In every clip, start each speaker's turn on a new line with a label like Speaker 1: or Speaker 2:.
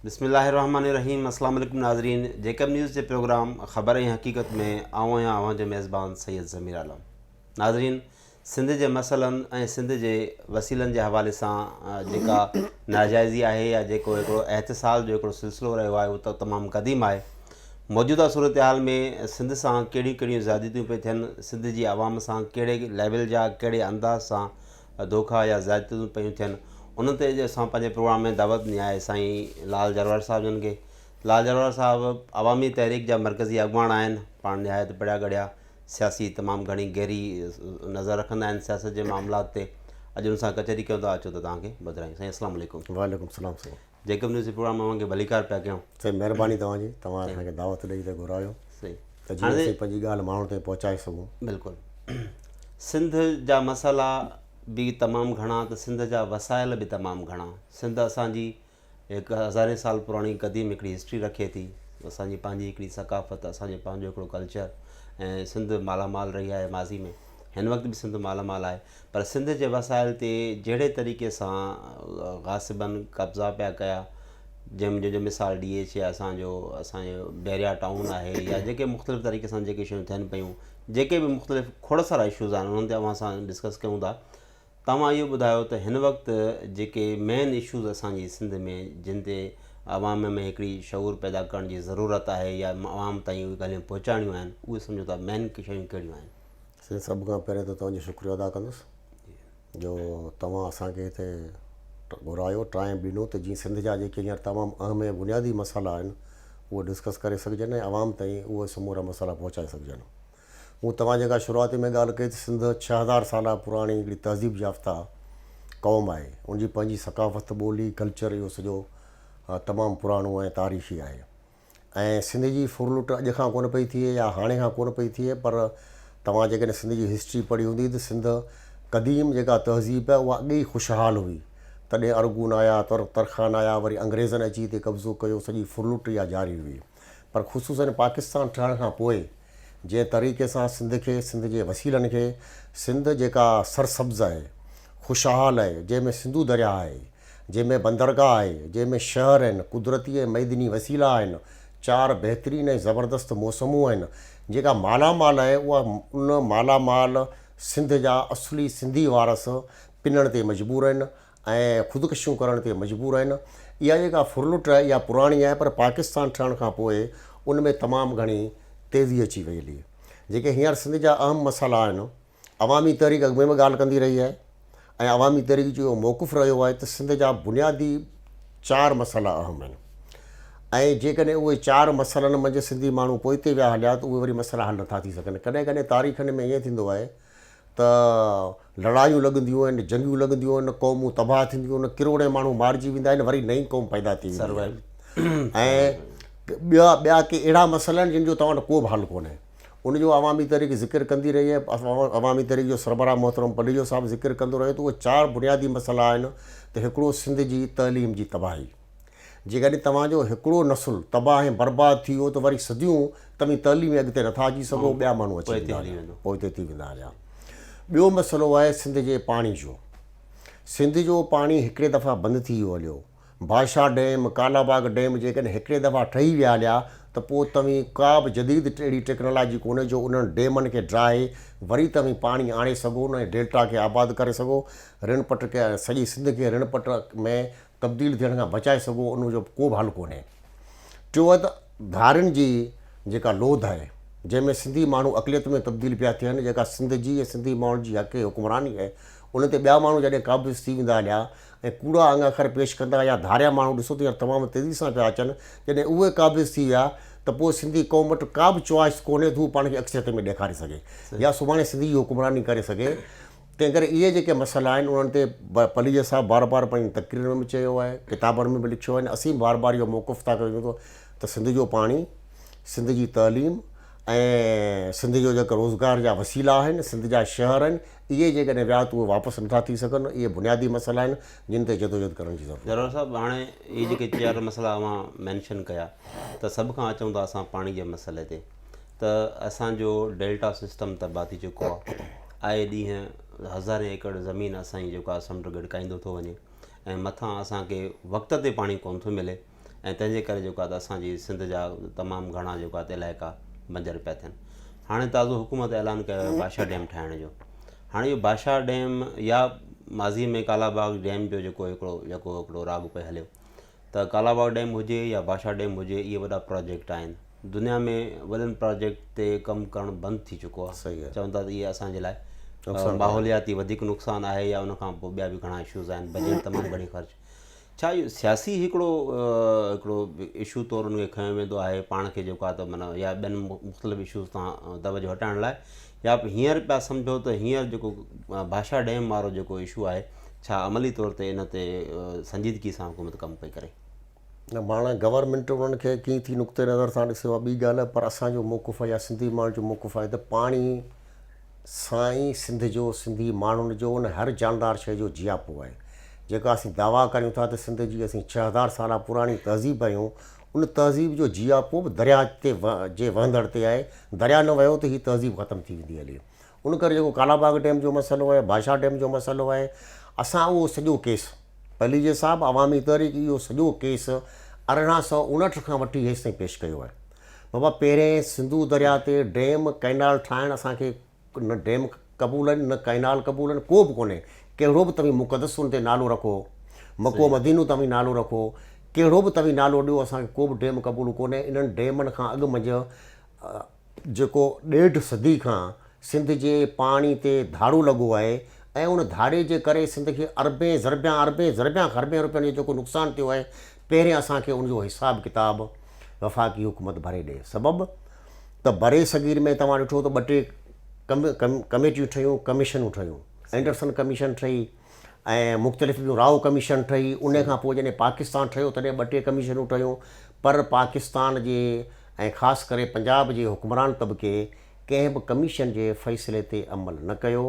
Speaker 1: बिस्मिल्लाहिर्रहमानिर्रहीम। अस्सलाम वालेकुम नाज़रीन। जेकब न्यूज़ के प्रोग्राम ख़बर ऐं हक़ीक़त में आऊं आहियां अवां जो मेज़बान सैयद ज़मीर आलम। नाज़रीन, सिंध जे मसइलनि ऐं सिंध जे वसीलनि जे हवाले सां जेका नाजाइज़ी आहे या जेको हिकिड़ो एहतिसाल जो हिकिड़ो सिलसिलो रहियो आहे उहो त तमामु क़दीम आहे। मौजूदा सूरत हाल में सिंध सां कहिड़ियूं कहिड़ियूं ज़्यादतियूं पियूं थियनि, सिंध जी आवाम सां कहिड़े लेवल जा कहिड़े अंदाज़ सां धोखा या ज़्यादतियूं पियूं थियनि, उन ते असां पंहिंजे प्रोग्राम में दावत ॾिनी आहे साईं लाल जरवार साहब जन खे। लाल जरवार साहब अवामी तहरीक जा मरकज़ी अॻुवान आहिनि, पाण निहायत पढ़िया गढ़िया, सियासी तमामु घणी गहरी नज़र रखंदा आहिनि सियासत जे मामलात ते। अॼु हुन सां कचहरी कयूं था, अचो त तव्हांखे ॿुधायूं। साईं अस्सलाम वालेकुम।
Speaker 2: वालेकुम सलाम साईं।
Speaker 1: जेकब न्यूज़ प्रोग्राम अवांखे भलीकार पिया कयूं।
Speaker 2: साईं महिरबानी तव्हांजी, तव्हां असांखे दावत ॾेई त घुरायो
Speaker 1: सही
Speaker 2: त जीअं असीं पंहिंजी ॻाल्हि माण्हुनि ताईं पहुचाए सघूं।
Speaker 1: बिल्कुलु। सिंध जा मसाला भी तमामु घणा, त सिंध जा वसाइल बि तमामु घणा। सिंध असांजी हिकु हज़ारे साल पुराणी क़दीम हिकिड़ी हिस्ट्री रखे थी, असांजी पंहिंजी हिकिड़ी सकाफ़त, असांजो पंहिंजो हिकिड़ो कल्चर, ऐं सिंध मालामाल रही आहे माज़ी में, हिन वक़्तु बि सिंध मालामाल आहे। पर सिंध जे वसाइल ते जहिड़े तरीक़े सां गासिबनि कब्ज़ा पिया कया, जंहिंजो जो मिसाल DH या असांजो बैरिया टाउन आहे, या जेके मुख़्तलिफ़ तरीक़े सां जेके शयूं थियनि पियूं, जेके बि मुख़्तलिफ़ खोड़ सारा इशूज़ आहिनि, उन्हनि ते अवां सां डिस्कस कयूं था। तव्हां इहो ॿुधायो त हिन वक़्तु जेके मेन इशूज़ असांजी सिंध में, जिन ते आवाम में हिकिड़ी शऊर पैदा करण जी ज़रूरत आहे या आवाम ताईं उहे ॻाल्हियूं पहुचाइणियूं आहिनि, उहे सम्झो था मेन शयूं कहिड़ियूं आहिनि?
Speaker 2: साईं सभु खां पहिरियों त तव्हांजो शुक्रिया अदा कंदुसि जो तव्हां असांखे हिते घुरायो, टाइम ॾिनो त जीअं सिंध जा जेके हींअर तमामु अहम ऐं बुनियादी मसाला आहिनि उहे डिस्कस करे सघिजनि ऐं आवाम ताईं उहे समूरा मसाला पहुचाए सघिजनि। हूं तव्हां जेका शुरूआती में ॻाल्हि कई त सिंध 6000 साल पुराणी हिकिड़ी तहज़ीब याफ़्ता क़ौम आहे, उनजी पंहिंजी सकाफ़त, ॿोली, कल्चर, इहो सॼो तमामु पुराणो ऐं तारीख़ी आहे। ऐं सिंध जी फुरलुट अॼु खां कोन पई थिए या हाणे खां कोन पई थिए, पर तव्हां जेकॾहिं सिंध जी हिस्ट्री पढ़ी हूंदी त सिंध क़दीम जेका तहज़ीब आहे उहा अॻे ई ख़ुशहाल हुई। तॾहिं अरगून आया, तरखान आया, वरी अंग्रेज़नि अची हिते कब्ज़ो कयो, सॼी फुरलुट इहा जारी हुई। पर ख़ुशूसन पाकिस्तान ठहण खां पोइ जंहिं तरीक़े सां सिंध खे, सिंध जे वसीलनि खे, सिंध जेका सरसब्ज़ आहे, ख़ुशहाल आहे, जंहिंमें सिंधू दरिया आहे, जंहिंमें बंदरगाह आहे, जंहिंमें शहर आहिनि, कुदरती ऐं मैदनी वसीला आहिनि, 4 बहितरीन ऐं ज़बरदस्त मौसमूं आहिनि, जेका मालामाल आहे उहा उन मालामाल सिंध जा असली सिंधी वारस पिनण ते मजबूर आहिनि ऐं ख़ुदिकशियूं करण ते मजबूर आहिनि। इहा जेका फुरलुट आहे इहा पुराणी आहे, पर पाकिस्तान ठहण खां पोइ उन में तमामु घणी तेज़ी अची वई हली। जेके हींअर सिंध जा अहम मसाला आहिनि, अवामी तहरीक अॻु में बि ॻाल्हि कंदी रही आहे ऐं अवामी तहरीक जो मौक़ुफ़ रहियो आहे त सिंध जा बुनियादी 4 मसाला अहम आहिनि, ऐं जेकॾहिं उहे 4 मसइलनि मंझि सिंधी माण्हू पोइ ते विया हलिया त उहे वरी मसइला हल नथा थी सघनि। कॾहिं कॾहिं तारीख़नि में ईअं थींदो आहे त लड़ायूं लॻंदियूं आहिनि, जंगियूं लॻंदियूं आहिनि, क़ौमूं तबाह थींदियूं आहिनि, किरोड़े माण्हू मारिजी वेंदा आहिनि, वरी नई क़ौम पैदा थी वेंदी आहे। ऐं ॿिया के अहिड़ा मसइला आहिनि जिन जो तव्हां वटि को बि हल कोन्हे। उनजो अवामी तहरीक ज़िक्र कंदी रही आहे, अवामी तहरीक जो सरबराह मोहतरम पलीजो साहब ज़िक्र कंदो रहे त उहे 4 बुनियादी मसइला आहिनि। त हिकिड़ो सिंध जी तइलीम जी तबाही, जेकॾहिं तव्हांजो हिकिड़ो नसुल तबाह ऐं बर्बादु थी वियो त वरी सदियूं तव्हां तइलीम में अॻिते नथा अची सघो, ॿिया माण्हू अची वेंदा पोइ हिते थी वेंदा हलिया। ॿियो मसइलो आहे सिंध जे पाणी जो। सिंध जो पाणी हिकिड़े दफ़ा बंदि थी वियो हलियो, भाषा डैम, कालाबाग डैम जेकॾहिं हिकिड़े दफ़ा ठही विया हलिया त पोइ तव्हां का बि जदीद अहिड़ी टेक्नोलॉजी कोन्हे जो उन्हनि डैमनि खे ड्राए वरी तव्हां पाणी आणे सघो न, डेल्टा खे आबाद करे सघो, ऋणपट खे, सॼी सिंध खे ऋणपट में तब्दील थियण खां बचाए सघो, उनजो को बि हल कोन्हे। टियों त धारियुनि जी जेका लोध आहे, जंहिंमें सिंधी माण्हू अक़लियत में तब्दील पिया थियनि, जेका सिंध जी ऐं सिंधी माण्हुनि जी हक़ हुकुमरानी आहे, उन ते ॿिया माण्हू जॾहिं क़ाबिज़ थी वेंदा हलिया ऐं कूड़ा अंग अखर पेश कंदा, या धारिया माण्हू ॾिसो त तमामु तेज़ी सां पिया अचनि, जॾहिं उहे क़ाबिज़ थी विया त पोइ सिंधी क़ौम वटि का बि चॉइस कोन्हे त हू पाण खे अक्सियत में ॾेखारे सघे या सुभाणे सिंधी हुकुमरानी करे सघे। तंहिं करे इहे जेके मसइला आहिनि उन्हनि ते पलीज साहब बार बार पंहिंजी तक़रीर में बि चयो आहे, किताबनि में बि लिखियो आहे, असीं बार बार इहो मौक़ुफ़ था कयूं त सिंध जो पाणी, सिंध जी तइलीम ऐं सिंध जो जेका रोज़गार जा वसीला आहिनि, सिंध जा शहर आहिनि, इहे जेकॾहिं विया त उहे वापसि नथा थी सघनि। इहे बुनियादी मसइला आहिनि जिन ते जदोजहद करण जी ज़रूरत आहे।
Speaker 1: जरवार साहब, हाणे इहे जेके 4 मसइला अवां मैंशन कया, त सभ खां अचूं था असां पाणी जे मसइले ते, त असांजो डेल्टा सिस्टम तबाह थी चुको आहे। आए ॾींहं हज़ारे एकड़ ज़मीन असांजी जेका समुंड गॾिकाईंदो थो वञे ऐं मथां असांखे वक़्त ते पाणी कोन थो मिले। ऐं तंहिंजे करे जेको आहे त असांजी सिंध जा तमामु घणा जेको आहे त इलाइक़ा बंजर पिया थियनि। हाणे ताज़ो हुकूमत ऐलान कयो आहे बादशाह डैम ठाहिण जो। हाणे इहो बादशाह डैम या माज़ी में कालाबाग डैम जो हिकिड़ो राग पियो हलियो त कालाबाग डैम हुजे या बादशाह डैम हुजे, इहे वॾा प्रोजेक्ट आहिनि। दुनिया में वॾनि प्रोजेक्ट ते कमु करणु बंदि थी चुको आहे।
Speaker 2: सही आहे।
Speaker 1: चवनि था त इहे असांजे लाइ माहौलियाती वधीक नुक़सानु आहे या उनखां पोइ ॿिया बि घणा इशूज़ आहिनि, बजट तमामु घणी ख़र्च। छा इहो सियासी हिकिड़ो इशू तौरु उनखे खयो वेंदो आहे पाण खे जेको आहे त माना या ॿियनि मुख़्तलिफ़ इशूज़ तां तवजो हटाइण लाइ, या हींअर पिया सम्झो त हींअर जेको बादशाह डैम वारो जेको इशू आहे, छा अमली तौर ते इन ते संजीदगी सां हुकूमत कमु पई करे?
Speaker 2: न हाणे गवर्नमेंट उन्हनि खे कीअं थी नुक़्ते नज़र सां ॾिसो आहे ॿी ॻाल्हि आहे, पर असांजो मौक़ुफ़ आहे या सिंधी माण्हुनि जो मौक़ुफ़ आहे त पाणी सां ई सिंध जो, सिंधी माण्हुनि जो, उन हर जानदार शइ जो जियापो आहे। जेका असीं दावा करियूं था त सिंध जी असीं 6000 साल पुराणी तहज़ीब आहियूं, उन तहज़ीब जो जियापो बि दरिया ते जे वहंदड़ ते आहे। दरिया न वियो त हीअ तहज़ीब ख़तमु थी वेंदी हली। उन करे जेको कालाबाग डैम जो मसइलो आहे, बादशाह डैम जो मसइलो आहे, असां उहो सॼो केस पली जे साहिबु अवामी तहरीक इहो सॼो केस 1859 खां वठी हेसि ताईं पेश कयो आहे। बाबा पहिरें सिंधू दरिया ते डैम कैनाल ठाहिणु असांखे न डैम क़बूल आहिनि, न कैनाल क़बूल आहिनि, को बि कोन्हे। कहिड़ो बि तव्हीं मुक़दस उन ते नालो रखो, मको मदीनो तव्हीं नालो रखो, कहिड़ो बि तव्हीं नालो ॾियो, असांखे को बि डैम क़बूल कोन्हे। इन्हनि डैमनि खां अॻु मंझि जेको 1.5 सदी खां सिंध जे पाणी ते धाड़ो लॻो आहे ऐं उन धाड़े जे करे सिंध खे अरबें ज़रबियां खरबें रुपयनि जो जेको नुक़सानु थियो आहे, पहिरें असांखे उनजो हिसाबु किताबु वफ़ाक़ी हुकूमत भरे ॾिए। सबबु त बरे सगीर में तव्हां ॾिठो त 2 कमेटियूं ठहियूं, कमीशनूं ठहियूं, एंडरसन कमीशन ठही ऐं मुख़्तलिफ़ ॿियूं राव कमीशन ठही। उन खां पोइ जॾहिं पाकिस्तान ठहियो तॾहिं 2 कमीशनूं ठहियूं, पर पाकिस्तान जे ऐं ख़ासि करे पंजाब जे हुक्मरान तबिके कंहिं बि कमीशन जे फ़ैसिले ते अमल न कयो।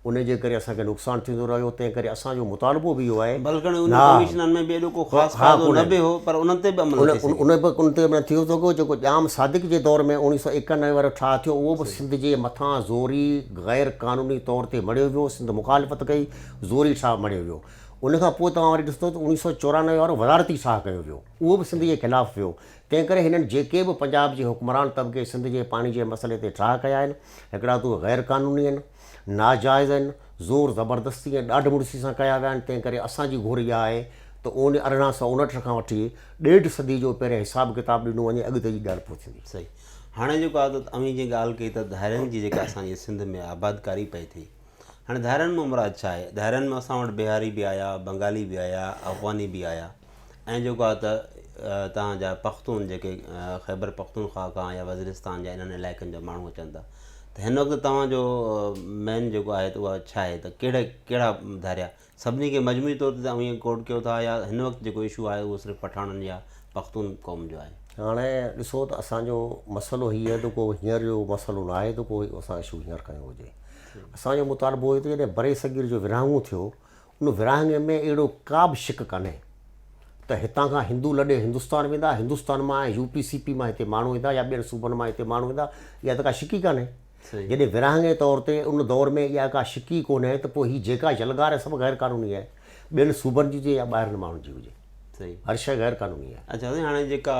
Speaker 2: उन जे करे असांखे नुक़सानु थींदो रहियो। तंहिं करे असांजो मुतालबो बि इहो आहे,
Speaker 1: बल्कि उन कमीशननि में बि एॾो को ख़ासि फ़ाइदो न बि हो, पर उन्हनि ते बि अमल
Speaker 2: उन ते थियो थो। जेको जाम सादिक जे दौर में 1991 वारो ठा थियो, उहो बि सिंध जे मथां ज़ोरी गैर क़ानूनी तौर ते मड़ियो वियो। सिंध मुखालिफ़त कई, ज़ोरी ठाह मड़ियो वियो। उनखां पोइ तव्हां वरी ॾिसंदो त 1994 वारो वज़ारती ठाह कयो वियो, उहो बि सिंध जे ख़िलाफ़ु वियो। तंहिं करे हिननि जेके बि पंजाब जे हुक्मरान तबिके सिंध जे पाणी जे मसइले ते ठाह कया आहिनि, हिकिड़ा त गैर क़ानूनी आहिनि, नाजाइज़ आहिनि, ज़ोर ज़बरदस्ती ऐं ॾाढ मुड़सी सां कया विया आहिनि। तंहिं करे असांजी घुर इहा आहे त 1859 खां वठी 1.5 सदी जो पहिरें हिसाबु किताबु ॾिनो वञे, अॻिते जी ॻाल्हि पोइ थींदी।
Speaker 1: सही। हाणे जेको आहे त अवी जी ॻाल्हि कई त धारियुनि जी जेका असांजी सिंध में आबादकारी पई थी। हाणे धारियुनि में मुराद छा आहे? धारियुनि में असां वटि बिहारी बि आया, बंगाली बि आया, अफ़गानी बि आया, ऐं जेको आहे त तव्हांजा पख्तून जेके ख़ैबर पख्तूनख्वा खां या वज़ीरिस्तान जा इन्हनि इलाइक़नि जा माण्हू अचनि था, त हिन वक़्तु तव्हांजो मेन जेको आहे त उहा छा आहे, त कहिड़ा धारिया सभिनी खे मजमूई तौर ते तव्हां ईअं कोट कयो था, या हिन वक़्तु जेको इशू आहे उहो सिर्फ़ु पठाणनि या पख्तून क़ौम जो आहे?
Speaker 2: हाणे ॾिसो त असांजो मसइलो हीअ आहे त को हींअर जो मसइलो न आहे त को असां इशू हींअर कयो हुजे। असांजो मुतालबो हुओ त जॾहिं बरे सगीर जो विरहाङो थियो, उन विरहाङे में अहिड़ो का बि शिक कान्हे त हितां खां हिंदू लॾे हिंदुस्तान वेंदा, हिंदुस्तान मां UP-CP मां हिते माण्हू ईंदा, या ॿियनि सूबनि मां हिते माण्हू ईंदा, इहा त का शिकी कान्हे। जॾहिं विरहाङे तौर ते उन दौर में इहा का शिकी कोन्हे त पोइ हीअ जेका जलगार आहे सभु गैर क़ानूनी आहे, ॿियनि सूबनि जी हुजे या ॿाहिरिनि माण्हुनि जी हुजे।
Speaker 1: सही,
Speaker 2: हर शइ गैर क़ानूनी आहे।
Speaker 1: अच्छा, हाणे जेका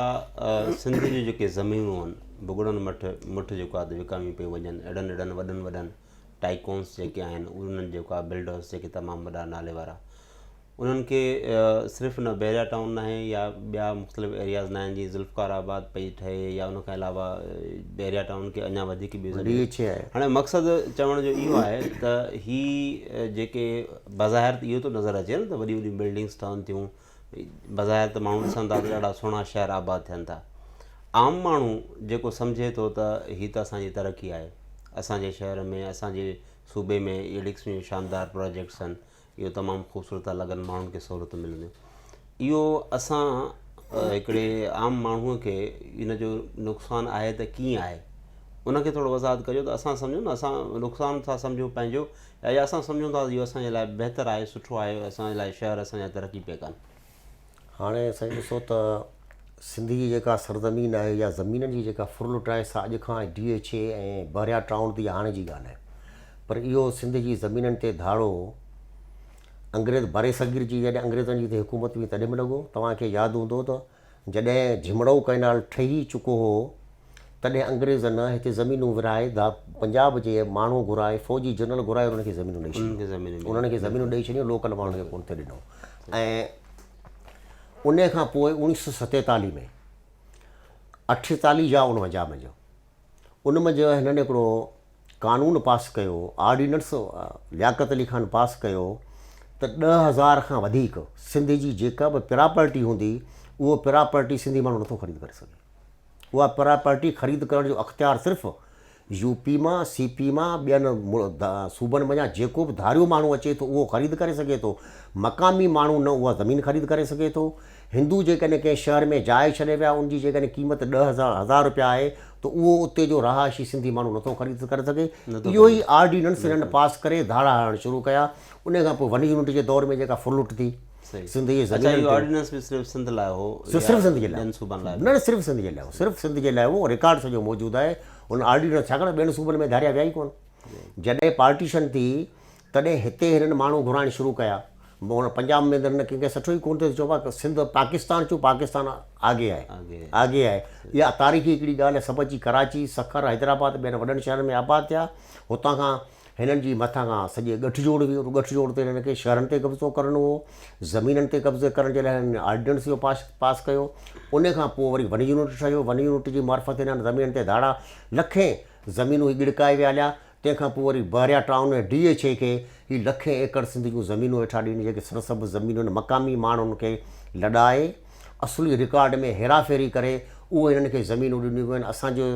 Speaker 1: सिंध जूं जेके ज़मीनूं आहिनि, भुॻड़नि मुठ जेको आहे त विकामी पियूं वञनि, एॾनि वॾनि टाइकोन्स जेके आहिनि, उन्हनि जेको आहे बिल्डर्स जेके तमामु वॾा नाले वारा, उन्हनि खे सिर्फ़ु न बैरिया टाउन न आहे या ॿिया मुख़्तलिफ़ एरियाज़ न आहिनि, जीअं ज़ुल्फ़कार आबाद पई ठहे, या उनखां अलावा बैरिया टाउन खे अञा वधीक बि
Speaker 2: आहे।
Speaker 1: हाणे मक़सदु चवण जो इहो आहे त ही जेके बज़ाहिर इहो थो नज़र अचे न त वॾियूं वॾियूं बिल्डिंग्स ठहनि थियूं, बज़ाहिर त माण्हू ॾिसनि था त ॾाढा सुहिणा शहर आबाद थियनि था। आम माण्हू जेको सम्झे थो त हीअ त असांजी तरक़ी आहे, असांजे शहर में, असांजे सूबे में अहिड़ी क़िस्म जा शानदार प्रोजेक्ट्स आहिनि, इहो तमामु ख़ूबसूरत था लॻनि, माण्हुनि खे सहूलियतूं मिलंदियूं। इहो असां हिकिड़े आम माण्हूअ खे इन जो नुक़सानु आहे त कीअं आहे, उनखे थोरो वज़ाहत कजो त असां सम्झूं न असां नुक़सानु था सम्झूं पंहिंजो, या असां सम्झूं था इहो असांजे लाइ बहितरु आहे, सुठो आहे, असांजे लाइ शहर असांजा तरक़ी पिया कनि।
Speaker 2: हाणे साईं ॾिसो त सिंधी जी जेका सरज़मीन आहे या ज़मीननि जी जेका फुरलुट आहे, सा अॼु खां DHA ऐं बरिया टाउन जी हाणे जी ॻाल्हि आहे, पर इहो सिंध जी ज़मीननि ते धाड़ो अंग्रेज़ बरे सगीर जी जॾहिं अंग्रेज़नि जी हुकूमत हुई तॾहिं बि लॻो। तव्हांखे यादि हूंदो त जॾहिं झिमड़ो कैनाल ठही चुको हो तॾहिं अंग्रेज़नि हिते ज़मीनूं विराए पंजाब जे माण्हू घुराए फ़ौजी जनरल घुराए उन्हनि खे ज़मीनूं ॾेई छॾियूं उन्हनि खे ज़मीनूं ॾेई छॾियूं लोकल माण्हुनि खे कोन थिए ॾिनो ऐं उन खां पोइ 1947 में 48 या 49 में उन मंझि हिननि हिकिड़ो कानून पास कयो ऑर्डिनेंस लियाकत अली ख़ान पास कयो त 10,000 खां वधीक सिंध जी जेका बि प्रॉपर्टी हूंदी उहो प्रॉपर्टी सिंधी माण्हू नथो ख़रीद करे सघे उहा प्रॉपर्टी ख़रीद करण जो अख़्तियार सिर्फ़ु यूपी मां सीपी मां ॿियनि सूबनि में जेको बि धारियो माण्हू अचे थो उहो ख़रीद करे सघे थो मक़ामी माण्हू न उहा ज़मीन ख़रीद करे सघे थो हिंदू जेकॾहिं कंहिं शहर में जाइ छॾे विया उनजी जेकॾहिं क़ीमत 10,000 रुपया आहे त उहो उते जो रहायशी सिंधी माण्हू नथो ख़रीद करे सघे इहो ई ऑर्डिनेंस हिननि पास करे धाड़ा हणणु शुरू कया उन खां पोइ वनी यूनिट जे दौर में जेका फुल लुट थी सिंध जी ज़मीन
Speaker 1: ऑर्डिनेंस बि सिर्फ़ु सिंध लाइ हो
Speaker 2: सिर्फ़ु सिंध जे लाइ
Speaker 1: सूबनि
Speaker 2: न सिर्फ़ु सिंध जे लाइ सिर्फ़ु सिंध जे लाइ उहो रिकॉर्ड सॼो मौजूदु आहे उन ऑर्डिनेंस छाकाणि ॿियनि सूबनि में धारिया विया ई कोन जॾहिं पार्टीशन थी तॾहिं हिते हिननि माण्हू घुराइण शुरू कया हुन पंजाब में त हिन कंहिंखे सुठो ई कोन थियो चइबो आहे सिंध पाकिस्तान चयो पाकिस्तान आगे आहे इहा तारीख़ी हिकिड़ी ॻाल्हि आहे सभु अची कराची सखर हैदराबाद ॿियनि वॾनि शहरनि में आबाद थिया हुतां खां हिननि जी मथां खां सॼे गठजोड़ हुई गठजोड़ ते हिननि खे शहरनि ते कब्ज़ो करिणो हो ज़मीननि ते कब्ज़े करण जे लाइ हिननि ऑर्डिनेंस जो पास कयो उन खां पोइ वरी वन यूनिट ठहियो वन यूनिट जी मार्फत हिननि ज़मीन ते धाड़ा लखे ज़मीनूं गिड़काए विया हलिया तंहिंखां पोइ वरी बहरिया टाउन ऐं DHA खे ही लखे एकड़ सिंध जूं ज़मीनूं वेठा ॾिनी जेके सभु ज़मीनुनि मक़ामी माण्हुनि खे लॾाए असुली रिकॉर्ड में हेराफेरी करे उहो हिननि खे ज़मीनूं ॾिनियूं आहिनि असांजो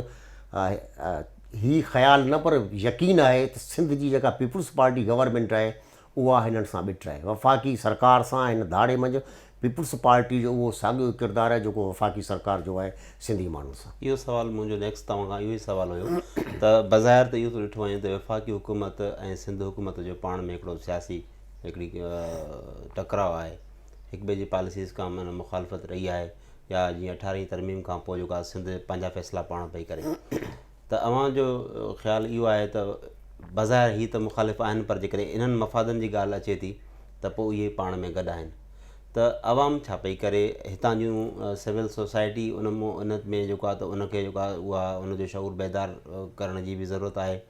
Speaker 2: ही ख़्यालु न पर यकीन आहे त सिंध जी जेका पीपुल्स पार्टी गवर्नमेंट आहे उहा हिननि सां ॿिट आहे वफ़ाक़ी सरकार सां हिन धाड़े मंझि पीपुल्स पार्टी जो उहो साॻियो किरदारु आहे जेको वफ़ाक़ी सरकार जो आहे सिंधी माण्हुनि सां
Speaker 1: इहो सुवालु मुंहिंजो नेक्स्ट तव्हां खां इहो ई सुवालु हुयो त बज़ाहिर त इहो थो ॾिठो वञे त वफ़ाक़ी हुकूमत ऐं सिंध हुकूमत जो पाण में हिकिड़ो सियासी हिकिड़ी टकराव आहे हिक ॿिए जी पॉलिसीज़ खां माना मुखालफ़त रही आहे या जीअं 18वीं तरमीम खां पोइ जेका सिंध पंहिंजा फ़ैसिला पाण पई करे त अव्हां जो ख़्यालु इहो आहे त बज़ाहिर ही त मुखालिफ़ आहिनि पर जेकॾहिं इन्हनि मफ़ादनि जी ॻाल्हि अचे थी त पोइ इहे पाण में गॾु आहिनि त अवाम छा पई करे हितां जूं सिविल सोसाइटी उन में जेको आहे त उनखे जेको आहे उहा उनजो शऊर बेदार करण जी बि ज़रूरत आहे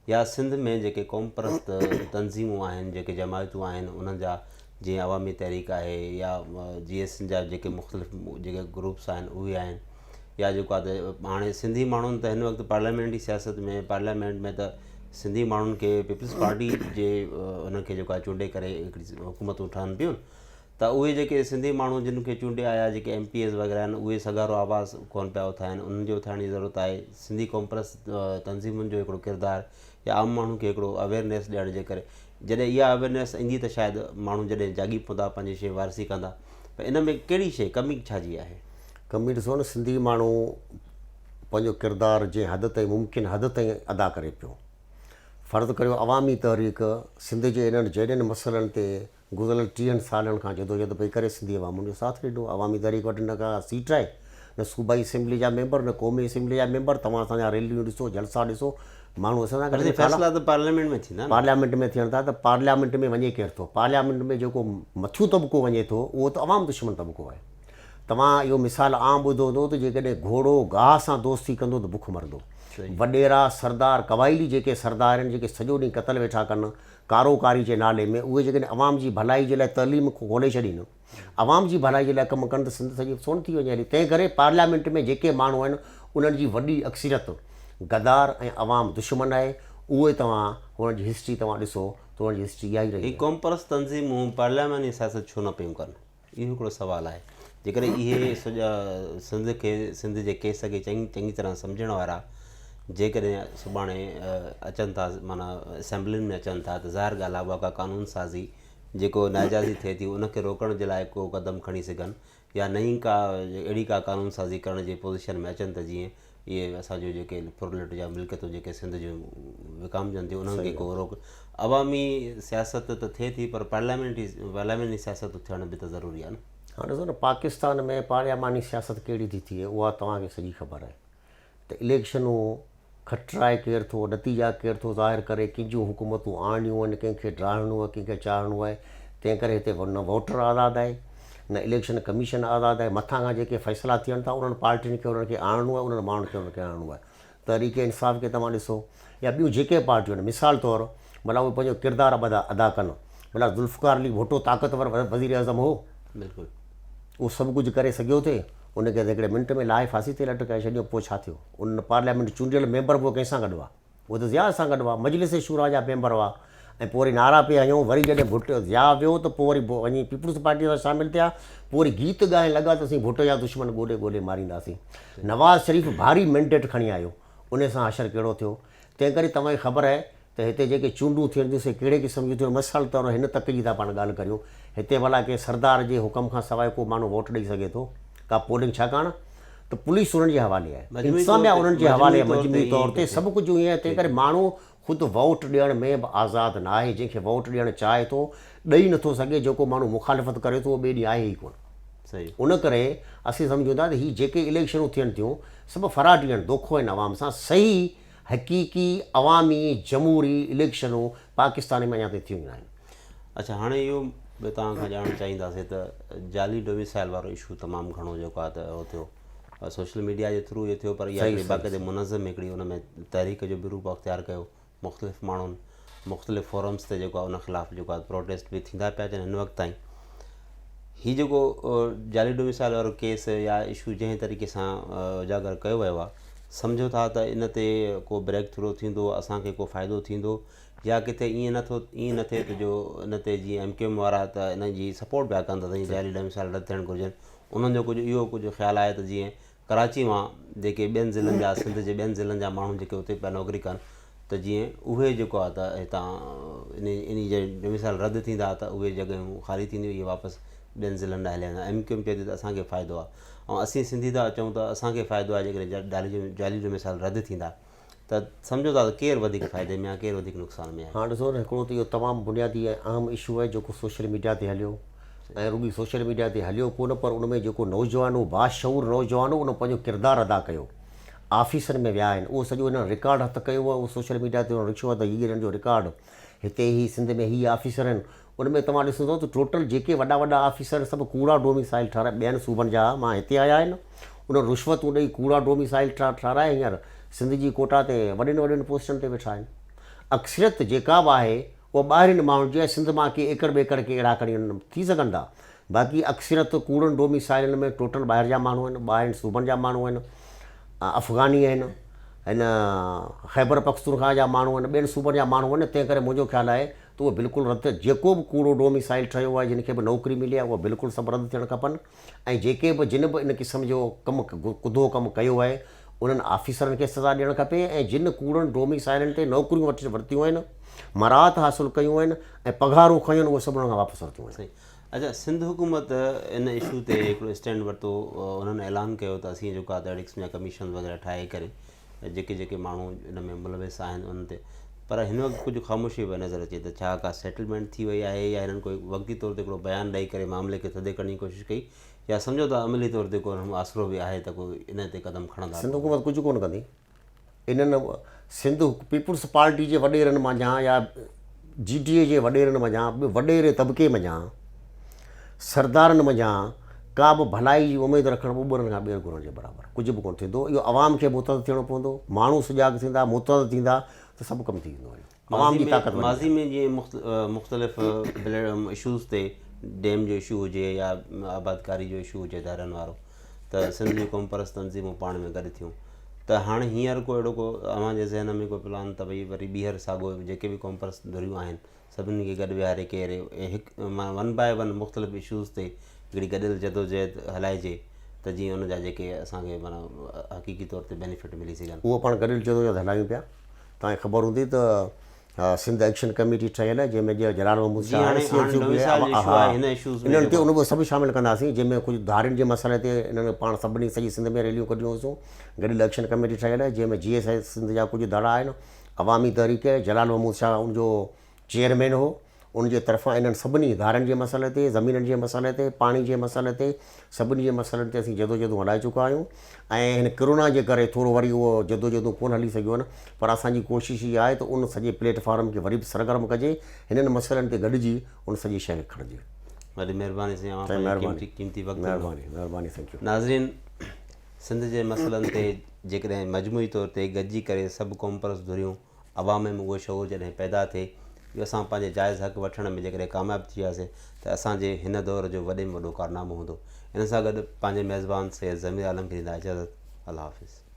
Speaker 1: या सिंध में जेके क़ौम परस्त तंज़ीमूं आहिनि जेके जमायतूं आहिनि उन्हनि जा जीअं अवामी तहरीक आहे या GS जा जेके मुख़्तलिफ़ जेके ग्रुप्स आहिनि उहे आहिनि या जेको आहे त हाणे सिंधी माण्हुनि त हिन वक़्तु पार्लियामेंटी सियासत में पार्लियामेंट में त सिंधी माण्हुनि खे पीपल्स पार्टी जे उनखे जेको आहे चूंडे करे हिकिड़ी हुकूमतूं ठहनि पियूं त उहे जेके सिंधी माण्हू जिन खे चूंडे आया जेके MPs वग़ैरह आहिनि उहे सगारो आवाज़ कोन पिया उथाइनि उन्हनि जो उथाइण जी ज़रूरत आहे सिंधी क़ौम परस्त तंज़ीमुनि जो हिकिड़ो किरदारु या आम माण्हू खे हिकिड़ो अवेयरनेस ॾियण जे करे जॾहिं इहा अवेयरनेस ईंदी त शायदि माण्हू जॾहिं जागी पवंदा पंहिंजी शइ वारसी कंदा पर इन में कहिड़ी शइ कमी छाजी आहे
Speaker 2: कमी ॾिसो न सिंधी माण्हू पंहिंजो किरदारु जंहिं हद ताईं मुमकिन हद ताईं अदा करे पियो फ़र्ज़ु करियो अवामी तहरीक सिंध जे इन्हनि जहिड़नि मसइलनि ते गुज़िरियल 30 सालनि खां जदोजहद पई करे सिंधी अवाम जो साथ ॾिनो अवामी तहरीक वटि न का सीट आहे न सूबाई असेंबली जा मेंबर न क़ौमी असेंबली जा मेंबर तव्हां असांजा रैलियूं ॾिसो जलसा ॾिसो माण्हू असां सां गॾु
Speaker 1: फ़ैसिला त पार्लियामेंट में थींदा
Speaker 2: पार्लियामेंट में थियनि था त पार्लियामेंट में वञे केरु थो पार्लियामेंट में जेको मथियूं तबिको वञे थो उहो त अवाम दुश्मन तबिको आहे तव्हां इहो मिसाल आम ॿुधो हूंदो त जेकॾहिं घोड़ो गाह सां दोस्ती कंदो त बुख मरंदो वॾेरा सरदार क़बाइली जेके सरदार आहिनि जेके सॼो ॾींहुं क़तल वेठा कनि कारोकारी जे नाले में उहे जेकॾहिं अवाम जी भलाई जे लाइ तइलीम खोले छॾीनि अवाम जी भलाई जे लाइ कमु कनि त सिंध सॼी सोन थी वञे हली तंहिं करे पार्लियामेंट में जेके माण्हू आहिनि उन्हनि जी वॾी अक्सरियत गदार ऐं अवाम दुश्मन आहे उहे तव्हां हुननि जी हिस्ट्री तव्हां ॾिसो त हुननि जी हिस्ट्री इहा ई रही
Speaker 1: क़ौम परस्त तंज़ीमूं पार्लियामेंटी सियासत छो न पियूं कनि इहो हिकिड़ो सुवालु आहे जेकॾहिं इहे सॼा सिंध जे केस खे चङी तरह सम्झण वारा जेकॾहिं सुभाणे अचनि था माना असेंबलियुनि में अचनि था त ज़ाहिर ॻाल्हि आहे उहा का कानून साज़ी जेको नाजाइज़ी थिए थी उनखे रोकण जे लाइ को क़दम खणी सघनि या नई का अहिड़ी का कानून साज़ी करण जी पोज़ीशन में अचनि त जीअं इहे असांजो जेके फुरलट जा मिल्कियतूं जेके सिंध जूं विकामजनि थियूं उन्हनि खे को रोक अवामी सियासत त थिए थी पर पार्लियामेंटी सियासत थियण बि त ज़रूरी आहे न
Speaker 2: हाणे ॾिसो न पाकिस्तान में पार्लियामानी सियासत कहिड़ी थी थिए उहा तव्हांखे सॼी ख़बर आहे त इलेक्शनूं खटराए केरु थो नतीजा केरु थो ज़ाहिर करे कंहिंजूं हुकूमतूं आणणियूं आहिनि कंहिंखे ड्राइणो आहे कंहिंखे चाढ़णो आहे तंहिं करे हिते न वोटर आज़ादु आहे न इलेक्शन कमीशन आज़ादु आहे, मथां खां जेके फ़ैसिला थियनि था उन्हनि पार्टियुनि खे उन्हनि खे आणणो आहे, उन्हनि माण्हुनि खे उन्हनि खे आणणो आहे। तहरीक इंसाफ़ खे तव्हां ॾिसो या ॿियूं जेके पार्टियूं आहिनि, मिसाल तौरु भला उहे पंहिंजो किरदारु अदा कनि, भला ज़ुल्फ़िकार अली भुट्टो ताक़तवर वज़ीर अज़म हो,
Speaker 1: बिल्कुलु
Speaker 2: उहो सभु कुझु करे सघियो थे, उनखे हिकिड़े मिंट में लाहे फांसी ते लटकाए छॾियो, पोइ छा थियो? उन पार्लियामेंट चूंडियल मेंबर पोइ कंहिंसां गॾु हुआ? उहो त ज़िया सां गॾु हुआ, मजलिस शूरा जा मेंबर हुआ, ऐं पोइ वरी नारा पिया हयूं, वरी जॾहिं भुट्टो ज़िया वियो त पोइ वरी वञी पीपुल्स पार्टी सां शामिलु थिया, पोइ वरी गीत ॻाइण लॻा त असीं भुट्टो जा दुश्मन ॻोल्हे ॻोल्हे मारींदासीं। नवाज़ शरीफ़ भारी मैंडेट खणी आयो, उन सां असरु कहिड़ो थियो? तंहिं करे तव्हांखे ख़बर आहे त हिते जेके चूंडूं थियनि थियूं से कहिड़े क़िस्म जूं थियूं? मिसाल तौरु हिन तक जी था पाण ॻाल्हि करियूं, हिते भला के सरदार जे हुकम खां सवाइ को माण्हू वोट ॾेई सघे थो का पोलिंग? छाकाणि त पुलिस उन्हनि जे हवाले आहे, इंतिज़ामिया उन्हनि जे हवाले आहे, मजमूई तौर ते सभु कुझु ईअं आहे। तंहिं करे माण्हू ख़ुदि वोट ॾियण में बि आज़ादु न आहे, जंहिंखे वोट ॾियणु चाहे थो ॾेई नथो सघे, जेको माण्हू मुखालिफ़त करे थो उहो ॿिए ॾींहुं आहे ई कोन।
Speaker 1: सही।
Speaker 2: उन करे असीं सम्झूं था त हीअ जेके इलेक्शनूं थियनि थियूं सभु फराडी आहिनि, दोखो आहिनि अवाम सां। सही हक़ीक़ी अवामी जमहूरी इलेक्शनूं पाकिस्तान में अञा ताईं थियूं न आहिनि।
Speaker 1: अच्छा, हाणे इहो बि तव्हां खां ॼाणणु चाहींदासीं त जाली डोमिसाइल वारो इशू तमामु घणो जेको आहे त उहो थियो, सोशल मीडिया जे थ्रू इहो थियो, पर इहा हिकिड़ी बाक़ाइदे मुनज़म हिकिड़ी उन में तहरीक जो बि रूप अख़्तियार कयो, मुख़्तलिफ़ माण्हुनि मुख़्तलिफ़ फोरम्स ते जेको आहे उन ख़िलाफ़ु जेको आहे प्रोटेस्ट बि थींदा पिया अचनि हिन वक़्तु ताईं। हीउ जेको जाली डोमिसाइल वारो केस या इशू जंहिं तरीक़े सां उजागर कयो वियो आहे, सम्झो था त इन ते को ब्रेक थ्रू थींदो, असांखे को फ़ाइदो थींदो, या किथे ईअं न थिए त जो इन ते जीअं MQM वारा त इन जी सपोर्ट पिया कनि था त जाली डोमिसाइल रद्द थियणु घुरिजनि, उन्हनि जो कुझु इहो कुझु ख़्यालु आहे त जीअं कराची मां जेके ॿियनि ज़िलनि जा सिंध जे ॿियनि ज़िलनि जा माण्हू जेके उते पिया नौकिरी कनि त जीअं उहे जेको आहे त हितां इन जे डोमिसाइल रद्द थींदा त उहे जॻहियूं ख़ाली थींदियूं, इहे वापसि ॿियनि ज़िलनि लाइ हली वेंदा। MQM चए थी त असांखे फ़ाइदो आहे, ऐं असीं सिंधी था चऊं त असांखे फ़ाइदो आहे जेकॾहिं जाली डोमिसाइल रद्द थींदा त सम्झो था त केरु वधीक फ़ाइदे में आहे, केरु वधीक नुक़सान में आहे?
Speaker 2: हाणे ॾिसो न, हिकिड़ो त इहो तमामु बुनियादी ऐं अहम इशू आहे जेको सोशल मीडिया ते हलियो, ऐं रुॻी सोशल मीडिया ते हलियो कोन, पर उन में जेको नौजवान हो, बाशऊर नौजवान हो, उन पंहिंजो किरदारु अदा कयो, ऑफिसनि में विया आहिनि, उहो सॼो हिन रिकॉर्ड हथु कयो आहे, उहो सोशल मीडिया ते लिखियो आहे त हीअ हिननि जो रिकॉर्ड, हिते ही सिंध में हीअ ऑफिसर आहिनि। उन में तव्हां ॾिसंदो त टोटल जेके वॾा वॾा ऑफिसर सभु कूड़ा डोमिसाइल ठाराए ॿियनि सूबनि जा मां हिते आया आहिनि, उन रुश्वतूं ॾेई कूड़ा डोमिसाइल ठाराए हींअर सिंध जी कोटा ते वॾनि वॾनि पोस्टनि ते वेठा आहिनि। अक्सरियत जेका बि आहे उहा ॿाहिरिनि माण्हुनि जी आहे, सिंध मां के एकड़ ॿेकड़ के अहिड़ा खणी थी सघनि था, बाक़ी अक्सरियत कूड़नि डोमिसाइलनि में टोटल ॿाहिरि जा माण्हू आहिनि, ॿाहिरि सूबनि जा माण्हू आहिनि, अफ़गानी आहिनि, हिन ख़ैबर पख्तूनख्वा जा माण्हू आहिनि, ॿियनि सूबनि जा माण्हू आहिनि। तंहिं करे मुंहिंजो ख़्यालु आहे त उहो बिल्कुलु रद्द, जेको बि कूड़ो डोमिसाइल ठहियो आहे, जिन खे बि नौकिरी मिली आहे उहा बिल्कुलु सभु रद्द थियणु खपनि, ऐं जेके बि जिन बि इन क़िस्म जो कमु कुदो कमु कयो आहे उन्हनि ऑफिसरनि खे सज़ा ॾियणु खपे, ऐं जिन कूड़नि डोमिसाइलनि ते नौकिरियूं वरितियूं आहिनि, मराहत हासिलु कयूं आहिनि ऐं पघारूं खयूं आहिनि, उहे सभु उन्हनि खां वापसि वरितियूं आहिनि।
Speaker 1: अच्छा, सिंध हुकूमत इन इशू ते हिकिड़ो स्टैंड वरितो, उन्हनि ऐलान कयो त असीं जेको आहे त एडिक्स या कमीशन वग़ैरह ठाहे करे जेके जेके माण्हू इन में मुलविस आहिनि उन्हनि ते, पर हिन वक़्तु कुझु ख़ामोशी बि नज़र अचे त छा का सेटलमेंट थी वई आहे, या हिननि कोई वक़्ती तौर ते हिकिड़ो बयानु ॾेई करे मामले खे थधे करण जी कोशिशि कई, या सम्झो था अमली तौर ते को आसिरो बि आहे त कोई इन ते क़दम खणंदा?
Speaker 2: सिंध हुकूमत कुझु कोन कंदी। इन्हनि सिंध पीपुल्स पार्टी जे वॾेरनि मंझां या GTA जे वॾेरनि मंझां, वॾेरे तबिके मंझां, सरदारनि मंझां का बि भलाई जी उमेदु रखणु ॿुॿरनि खां ॿेर घुरण जे बराबरि, कुझु बि कोन थींदो। इहो आवाम खे मुतहद थियणो पवंदो, माण्हू सुजाॻ थींदा, मुतहद थींदा त सभु कमु थी वेंदो। आवाम जी ताक़त
Speaker 1: माज़ी में जीअं मुख़्तलिफ़ इशूज़ ते डैम जो इशू हुजे या आबादकारी जो इशू हुजे दायरनि वारो, त सिंध जी क़ौम परस्त तंज़ीमूं पाण में गॾु थियूं, त हाणे हींअर को अहिड़ो को अव्हांजे ज़हन में को प्लान त भई वरी ॿीहर साॻियो जेके बि क़ौम परस्त धुरियूं आहिनि सभिनी खे गॾु विहारे करे हिकु 1 बाय 1 मुख़्तलिफ़ इशूज़ ते हिकिड़ी गॾियल जदोजहद हलाइजे त जीअं उन जा जेके असांखे माना हक़ीक़ी तौर ते बेनिफिट मिली सघनि?
Speaker 2: उहो पाण गॾियल जदोजहद हलायूं पिया। तव्हांखे ख़बर हूंदी त सिंध एक्शन कमेटी ठहियल आहे, जंहिंमें जीअं जलाल महमूद शाह इन्हनि ते उन सभु शामिलु कंदासीं, जंहिंमें कुझु धारियुनि जे मसइले ते इन्हनि पाण सभिनी सॼी सिंध में रैलियूं कढियूं हुयूं। गॾियल एक्शन कमेटी ठहियल आहे, जंहिंमें GS सिंध जा कुझु दड़ा आहिनि, अवामी तहरीक, जलाल महमूद शाह उनजो चेयरमैन हो, उनजे तरफ़ां इन्हनि सभिनी धारनि जे मसइले ते, ज़मीननि जे मसइले ते, पाणी जे मसइले ते, सभिनी जे मसइलनि ते असीं जदोजहदूं हलाए चुका आहियूं। ऐं हिन कोरोना जे करे थोरो वरी उहो जदोजहदूं कोन हली सघियूं आहिनि, पर असांजी कोशिशि इहा आहे त उन सॼे प्लेटफॉर्म खे वरी बि सरगर्म कजे, हिननि मसइलनि ते गॾिजी उन सॼी शइ खे खणिजे।
Speaker 1: वॾी महिरबानी साईं,
Speaker 2: तव्हांजी महिरबानी
Speaker 1: क़ीमती वक़्तु ॾिनो।
Speaker 2: महिरबानी थैंक यू।
Speaker 1: नाज़रीन, सिंध जे मसइलनि ते जेकॾहिं मजमूई तौर ते गॾिजी करे सभु कॉम्परस धुरियूं अवाम में उहो शौर जॾहिं पैदा थिए, इहो असां पंहिंजे जाइज़ हक़ वठण में जेकॾहिं कामयाबु थी वियासीं त असांजे हिन दौर जो वॾे में वॾो कारनामो हूंदो। इन सां गॾु पंहिंजे मेज़बान सैयद ज़मीर आलम खे ॾींदा इजाज़त। अल्लाह हाफ़िज़।